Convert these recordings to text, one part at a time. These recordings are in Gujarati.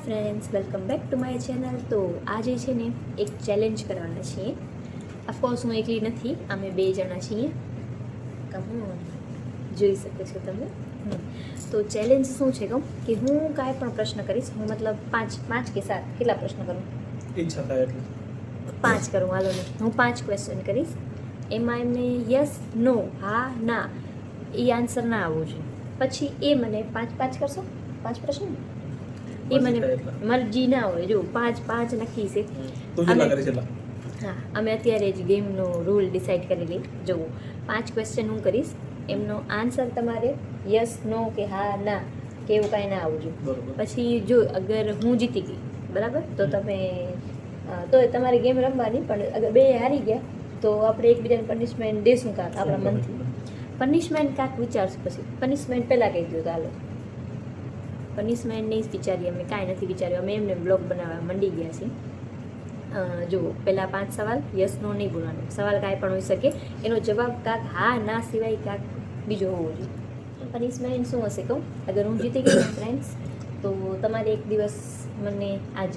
Friends, welcome back to my channel. તો આજે છે ને એક ચેલેન્જ કરવાના છીએ. ઓફકોર્સ હું એકલી નથી, અમે 2 જણા છીએ. કમોન, જોઈ શકો છો તમે. તો ચેલેન્જ શું છે કહું કે હું કાંઈ પણ પ્રશ્ન કરીશ. હું મતલબ પાંચ કે 7 કેટલા પ્રશ્ન કરું? ઈચ્છા થાય એટલે 5 કરું. હાલો ને, હું 5 ક્વેશ્ચન કરીશ. એમાં એમને યસ, નો, હા, ના એ આન્સર ના આવવો જોઈએ. પછી એ મને 5 કરશો, 5 પ્રશ્ન એ મને મરજી ના હોય. જો 5 નક્કી છે. તું જેટલા કરી છેલ્લા હા, અમે અત્યારે જ ગેમનો રૂલ ડિસાઈડ કરી લઈ. જુઓ, 5 ક્વેશ્ચન હું કરીશ, એમનો આન્સર તમારે યસ, નો કે હા, ના કે એવું કાંઈ ના આવવું જોઈએ. બરોબર. પછી જો અગર હું જીતી ગઈ, બરાબર, તો તમે તો તમારી ગેમ રમવાની. પણ અગર 2 હારી ગયા તો આપણે એકબીજાને પનિશમેન્ટ દેશું. કાંક આપણા મનથી પનિશમેન્ટ કાંક વિચારશું. પછી પનિશમેન્ટ પહેલાં કહી દો. ચાલો, પનિશમેન્ટ નહીં જ વિચારીએ, અમે કાંઈ નથી વિચાર્યું. અમે એમને બ્લોગ બનાવવા મંડી ગયા છીએ. જુઓ, પહેલાં 5 સવાલ, યસ નો નહીં બોલવાનું. સવાલ કાંઈ પણ હોઈ શકે, એનો જવાબ કાંક હા ના સિવાય કાંક બીજો હોવો જોઈએ. પનિશમેન્ટ શું હશે કહું? અગર હું જીતી ગઈ ફ્રેન્ડ્સ, તો તમારે એક દિવસ મને આજ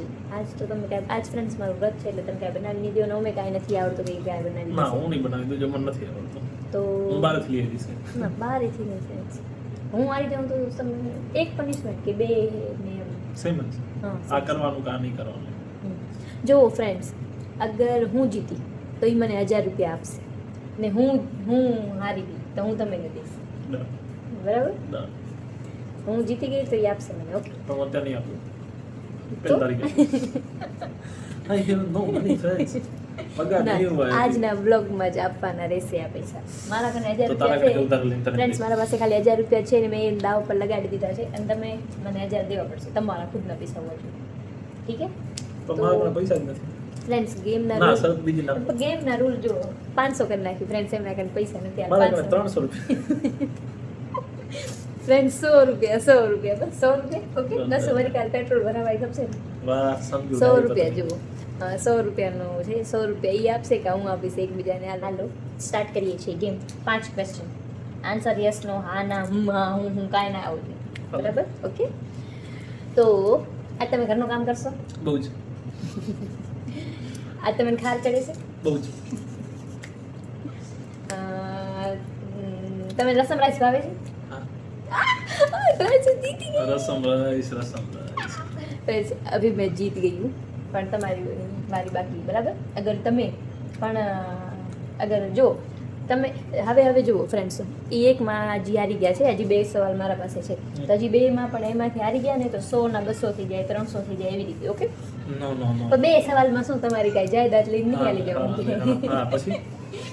તો તમે કાંઈ આજ ફ્રેન્ડ્સ મારું વ્રત છે એટલે તમે કાંઈ બનાવી નહીં દો. ને અમે કાંઈ નથી આવડતું કે કાંઈ બનાવી ના, દેશે. હું નહીં બનાવી દઉં, જો મને નથી આવડતું. તો હું બહારથી લઈ આવીશ. ના, બહારેથી નહીં ફ્રેન્ડ્સ. હું આવી જાઉં તો તમને એક પનિશમેન્ટ કે 2 ને એમ. સેમ જ હા, આ કરવાનું કે આ નહીં કરવાનું. જુઓ ફ્રેન્ડ્સ, અગર હું જીતી તો એ મને 1000 રૂપિયા આપશે. ને હું હારી ગઈ તો હું તમને દઈશ. ડન બરાબર? ડન. હું જીતી ગઈ તો એ આપશે મને. ઓકે? પણ હું અત્યારે નહીં આપું. તો? 1 તારીખે. I have no money, friends. પગાર નહીં હોય. આજના બ્લોગમાં જ આપવાના રહેશે આ પૈસા. મારા પાસે 1000 તો તારા રૂપિયા ઘરે ઉધાર લઈને તને ફ્રેન્ડ્સ, દઈશ. મારા પાસે ખાલી 1000 રૂપિયા છે ને મેં એ દાવ પર લગાડી દીધા છે. અને તમે મને 1000 દેવા પડશે. તમારા ખુદના પૈસા હોવા જોઈએ. ઠીક છે? તો મારા પાસે પૈસા જ નથી. ફ્રેન્ડ્સ, ગેમના ના, રૂલ, શરત બીજી નાખો. ગેમના રૂલ જો 500 કરી નાખી ફ્રેન્ડ્સ. એમના કારણે પૈસા નથી. મારા 500 પાસે 300 રૂપિયા. ફ્રેન્ડ 100 રૂપિયા, બસ 100 રૂપિયા. ઓકે, 10 વરી કાલ પેટ્રોલ ભરાવાય ખપશે ને. વાહ, સમજુ. 100 રૂપિયા જુઓ, 100 રૂપિયાનો છે. 100 રૂપિયા એ આપશે કે હું આપીશ એકબીજાને. હાલો, સ્ટાર્ટ કરીએ છીએ ગેમ. 5 ક્વેશ્ચન, આન્સર યસ, નો, હા, ના, હા, હું કાંઈ ના આવું જોઈએ. બરાબર? ઓકે, તો આ તમે ઘરનું કામ કરશો? બહુ જ આ તમે ખાર ચડે છે? બહુ જ. તમે રસમ રાઈસ ભાવે છે? હા. જીતી ગઈ. રસમ રાઈસ. Friends, અભી મેં જીત ગઈ હું, પણ મારી બાકી. બરાબર? અગર તમે પણ અગર જો તમે હવે જુઓ ફ્રેન્ડ્સ, એ એકમાં હજી હારી ગયા છે. હજી 2 સવાલ મારા પાસે છે. તો હજી 2માં પણ એમાંથી હારી ગયા ને તો 100 ના 200 થઈ જાય, 300 થઈ જાય, એવી રીતે. ઓકે? નો તો 2 સવાલમાં શું તમારી કાંઈ જાયદાદ લઈને નહીં હાલી જવાનું. હા,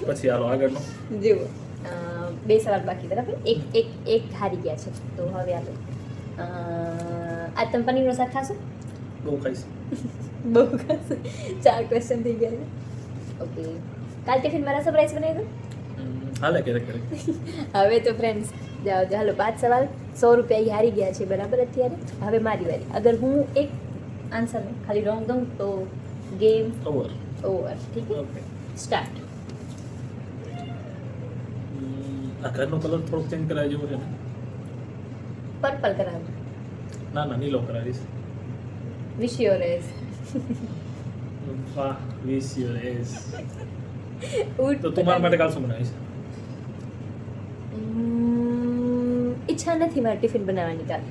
પછી હાલો આગળનો. જુઓ, 2 સવાલ બાકી. બરાબર? એક હારી ગયા છે. તો હવે હાલો, આ તમે પનીરનું શાક ખાશો? બહુ ખાઈશ. બહુ ખાશે. 4 ક્વેશ્ચન થઈ ગયા છે. ઓકે, કાલ ટિફિનમાં રસમ રાઈસ બનાવી દો. હાલે ક્યારેક. હવે તો ફ્રેન્ડ્સ જાઓ, હાલો 5 સવાલ, 100 રૂપિયા એ હારી ગયા છે. બરાબર? અત્યારે હવે મારી વારી. અગર હું એક આન્સર ખાલી રોંગ દઉં તો ગેમ ઓવર. ઠીક છે? ઓકે. સ્ટાર્ટ. આ ઘરનો કલર થોડોક ચેન્જ કરાવી જેવો છે ને? પર્પલ કરાવો. ના, નીલો કરાવીશ. વિશ યોર એસ. વાહ, વિશ યોર એસ. તો તું મારા માટે કાલ શું બનાવીશ? ઈચ્છા નથી મારે ટિફિન બનાવવાની કાલ.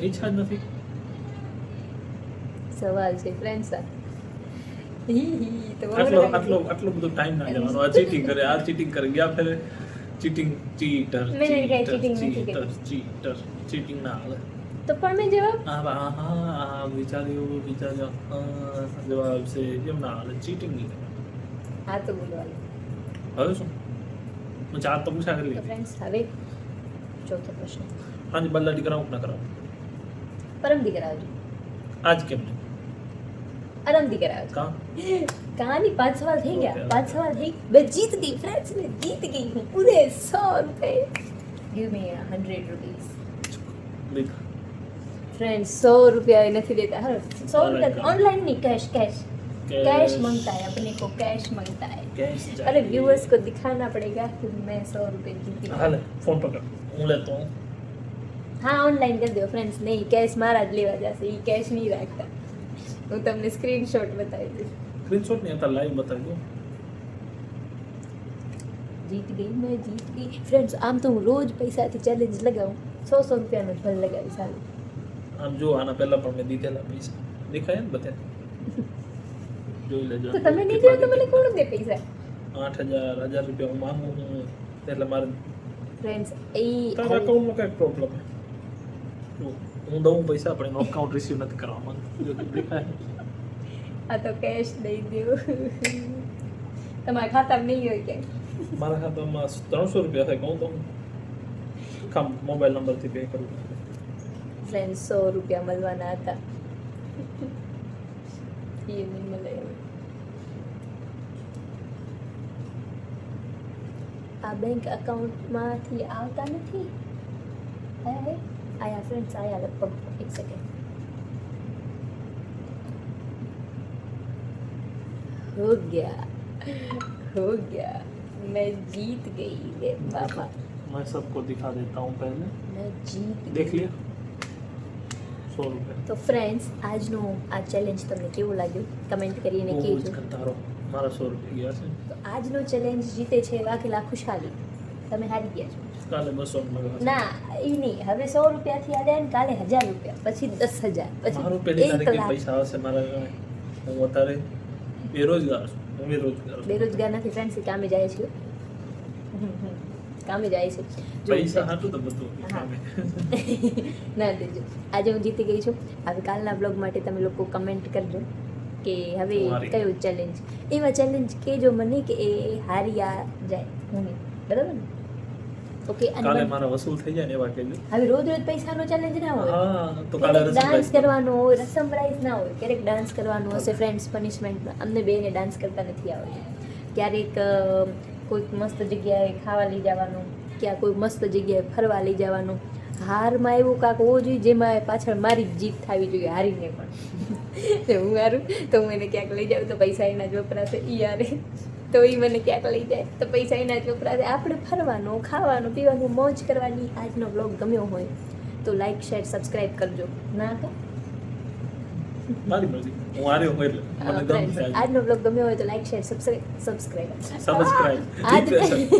ઈચ્છા જ નથી. સવાલ છે ફ્રેન્ડ્સ. આટલો બધો ટાઈમ ના જવાનો. આ ચીટિંગ કરે ગયા ફેરે. ચીટર મેં કાંઈ cheating નથી કરી. ચીટિંગ ના હાલે. તો પણ મેં જવાબ હા, વિચાર્યો. જવાબ છે જેમ ના હાલે. ચીટિંગ નહીં કરે. હા તો બોલવાનું. હવે શું? હું 4 તો પૂછા કરી તો લીધી. ફ્રેન્ડ્સ, હવે ચોથો પ્રશ્ન. હા, બલ્લાટી કરાવું કે ના કરાવું? પરમદી કરાવજો. આજ કેમ નહીં? આરામથી કરાવજો. કાં? કહાની 5 સવાલ થઈ ગયા. Okay, 5 સવાલ થઈ. मैं जीत गई फ्रेंड्स, मैं जीत गई हूँ पूरे 100 रुपए. Give me 100 rupees. લીધા. फ्रेंड्स 100 रुपया नहीं देता. हर 100 रुपया ऑनलाइन नहीं, कैश मांगता है. अपने को कैश मांगता है. કેશ अरे व्यूअर्स को दिखाना पड़ेगा कि मैं 100 रुपए जीती हूँ. હાલે ફોન પકડ, હું લેતો હું. હા ઓનલાઈન કરી દો ફ્રેન્ડ્સ, નહીં કેશ મારા જ લેવા જશે, એ કેશ નહીં રાખતા. હું તમને સ્ક્રીનશોટ બતાવી દઈશ. સ્ક્રીનશોટ નહીં હતા, લાઈવ બતાવી દો. જીત ગઈ મેં, જીત ગઈ ફ્રેન્ડ્સ. આમ તો હું રોજ પૈસાથી ચેલેન્જ લગાવું, 100 રૂપિયાનો જ ભલ લગાવી સારું. આમ જો આના પહેલા પણ મેં દીધેલા પૈસા દેખાય ને બધે. જોઈ લેજો. તો તમે નહીં જોયું તો મને કોણ દે પૈસા? 8,000 રૂપિયા હું માંગુ છું એટલે મારે ફ્રેન્ડ્સ એ તારા અકાઉન્ટમાં કઈક પ્રોબ્લેમ છે. જો હું દઉં પૈસા પણ એનો અકાઉન્ટ રિસીવ નથી કરવા માંગતો. જો દેખાય આ તો કેશ દઈ દો. તમારા ખાતામાં નહીં હોય કે મારા ખાતામાં 300 રૂપિયા થાય કહું તો કામ મોબાઈલ નંબરથી પે કરું. ફ્રેન્ડ્સ 100 રૂપિયા મળવાના હતા, એ નહીં મળે. આ બેંક અકાઉન્ટમાંથી આવતા નથી. આયા ફ્રેન્ડ્સ, આયા લગભગ. એક સેકન્ડ. हो गया मैं जीत गई रे बाबा. मैं सबको दिखा देता हूँ पहले. मैं जीत देख लिया 100 રૂપિયા. તો ફ્રેન્ડ્સ આજનો આ ચેલેન્જ તમને કેવું લાગ્યું કમેન્ટ કરીને બહુ જ કહેજો. કરતા રહો. મારા 100 રૂપિયા ગયા છે. તો આજનો ચેલેન્જ જીતે છે વાઘેલા ખુશાલી. તમે હારી ગયા છો. કાલે 200 લગાવશે. ના એ નહીં, હવે 100 રૂપિયાથી આ જાય ને કાલે 1000 રૂપિયા, પછી 10,000, મારું પછી પેલી 1 તારીખે લાખ. પૈસા આવશે મારા ઘરે. હું અત્યારે બેરોજગાર છું. હું બેરોજગાર છું. બેરોજગાર નથી ફ્રેન્ડ્સ, કામે જાય છે. કામે જાય છે. જો પૈસા હાટું તો બધું હા. કામે. ના દેજો. આજે હું જીતી ગઈ છું. હવે કાલના બ્લોગ માટે તમે લોકો કમેન્ટ કરજો કે હવે મારી. કયો ચેલેન્જ, એવા ચેલેન્જ કહેજો મને કે એ હાર્યા જાય હું નહીં. બરાબર ને? ઓકે. અને કાલે મને- મારા વસૂલ થઈ જાય ને એવા કહેજો. હવે રોજ રોજ પૈસાનો ચેલેન્જ ના હોય. હા તો કાલે ડાન્સ રસમ કરવાનો હોય, રસમ પ્રાઇઝ ના હોય. ક્યારેક ડાન્સ કરવાનું હશે ફ્રેન્ડ્સ પનિશમેન્ટમાં. અમને બેને ડાન્સ કરતા નથી આવડતું. ક્યારેક કોઈક મસ્ત જગ્યાએ ખાવા લઈ જવાનું, ક્યાં કોઈ મસ્ત જગ્યાએ ફરવા લઈ જવાનું. હારમાં એવું કાંક હોવું જોઈએ જેમાં પાછળ મારી જ જીત થવી જોઈએ, હારીને પણ. તો હું હારું તો હું એને ક્યાંક લઈ જાઉં તો પૈસા એના જ વપરાશે. ઈ હારે તો એ મને ક્યાંક લઈ જાય તો પૈસા એના જ વપરાશે. આપણે ફરવાનું, ખાવાનું, પીવાનું, મોજ કરવાની. આજનો બ્લોગ ગમ્યો હોય તો લાઈક શેર સબસ્ક્રાઇબ કરજો. ના તો મારી મરજી. હું હાર્યો હોય એટલે મને દમ friends, થાય. આજનો બ્લોગ ગમ્યો હોય તો like share subscribe. Subscribe.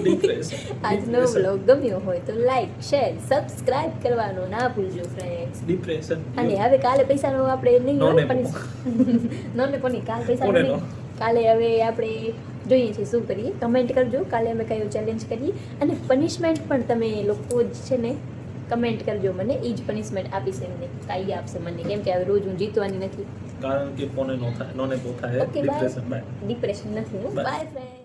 Depression. આજનો બ્લોગ ગમ્યો હોય તો લાઈક શેર સબસ્ક્રાઇબ કરવાનું ના ભૂલજો ફ્રેન્ડ્સ. ડિપ્રેશન. અને હવે કાલે પૈસાનો આપણે નહીં No હોય nemo. પણ નોને પણ કાલે પૈસાનો કોને નહીં. નો? કાલે હવે આપણે જોઈએ છીએ શું કરીએ. કમેન્ટ કરજો કાલે અમે કયો ચેલેન્જ કરીએ. અને પનિશમેન્ટ પણ તમે લોકો જ છે ને કમેન્ટ કરજો મને. એ જ પનિશમેન્ટ આપીશ એમને, કાંઈ આપશે મને, કેમ કે હવે રોજ હું જીતવાની નથી. કારણ કે કોને નો થાય નોને તો થાય okay bye. Depression. Bye. Depression નથી. Bye. Bye friend.